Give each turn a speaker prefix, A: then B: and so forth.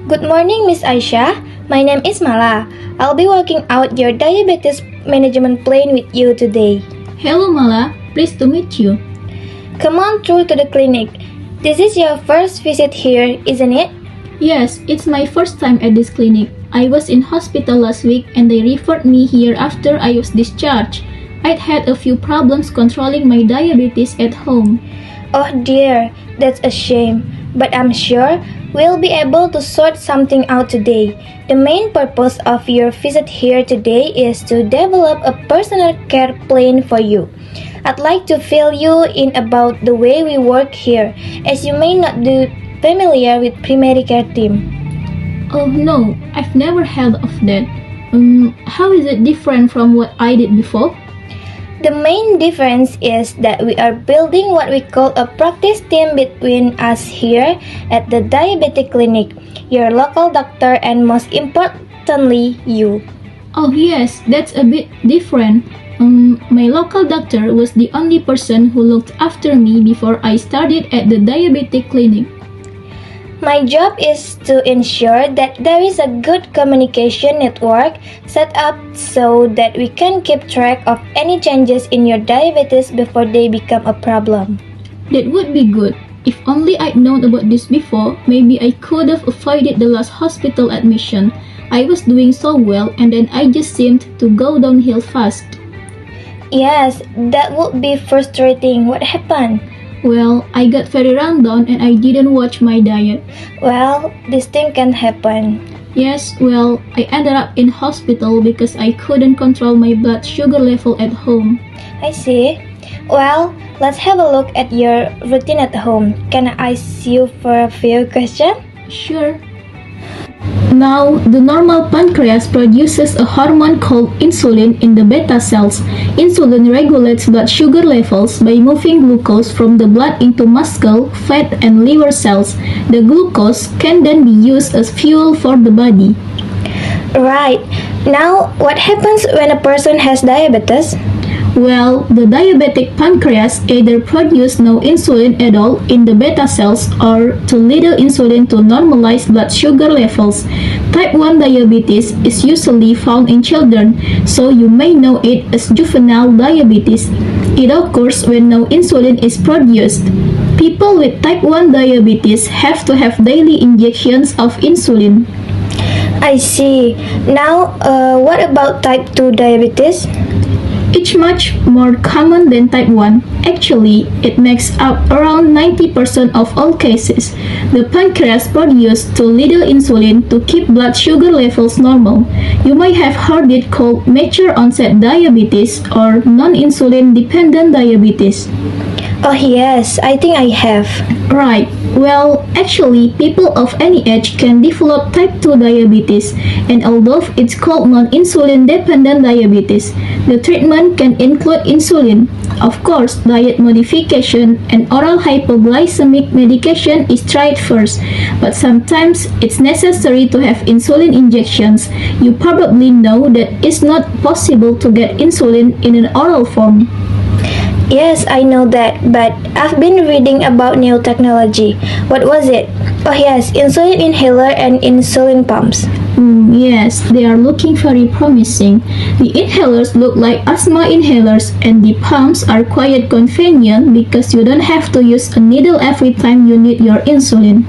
A: Good morning, Miss Aisha. My name is Mala. I'll be working out your diabetes management plan with you today.
B: Hello Mala, pleased to meet you.
A: Come on through to the clinic. This is your first visit here, isn't it?
B: Yes, it's my first time at this clinic. I was in hospital last week and they referred me here after I was discharged. I'd had a few problems controlling my diabetes at home.
A: Oh dear, that's a shame. But I'm sure we'll be able to sort something out today. The main purpose of your visit here today is to develop a personal care plan for you. I'd like to fill you in about the way we work here, as you may not be familiar with primary care team.
B: Oh no, I've never heard of that. How is it different from what I did before?
A: The main difference is that we are building what we call a practice team between us here at the diabetic clinic, your local doctor, and most importantly, you.
B: Oh yes, that's a bit different. My local doctor was the only person who looked after me before I started at the diabetic clinic.
A: My job is to ensure that there is a good communication network set up so that we can keep track of any changes in your diabetes before they become a problem.
B: That would be good. If only I'd known about this before, maybe I could have avoided the last hospital admission. I was doing so well and then I just seemed to go downhill fast.
A: Yes, that would be frustrating. What happened?
B: Well, I got very run down and I didn't watch my diet.
A: Well, this thing can happen.
B: Yes, well, I ended up in hospital because I couldn't control my blood sugar level at home.
A: I see. Well, let's have a look at your routine at home. Can I ask you for a few questions?
B: Sure. Now, the normal pancreas produces a hormone called insulin in the beta cells. Insulin regulates blood sugar levels by moving glucose from the blood into muscle, fat, and liver cells. The glucose can then be used as fuel for the body.
A: Right. Now, what happens when a person has diabetes?
B: Well, the diabetic pancreas either produces no insulin at all in the beta cells or too little insulin to normalize blood sugar levels. Type 1 diabetes is usually found in children, so you may know it as juvenile diabetes. It occurs when no insulin is produced. People with type 1 diabetes have to have daily injections of insulin.
A: I see. Now, what about type 2 diabetes?
B: It's much more common than type 1. Actually, it makes up around 90% of all cases. The pancreas produces too little insulin to keep blood sugar levels normal. You might have heard it called mature onset diabetes or non-insulin dependent diabetes.
A: Oh yes, I think I have.
B: Right. Well, actually, people of any age can develop type 2 diabetes, and although it's called non-insulin dependent diabetes, the treatment can include insulin. Of course, diet modification and oral hypoglycemic medication is tried first, but sometimes it's necessary to have insulin injections. You probably know that it's not possible to get insulin in an oral form.
A: Yes, I know that, but I've been reading about new technology. What was it? Oh yes, insulin inhaler and insulin pumps.
B: Yes, they are looking very promising. The inhalers look like asthma inhalers and the pumps are quite convenient because you don't have to use a needle every time you need your insulin.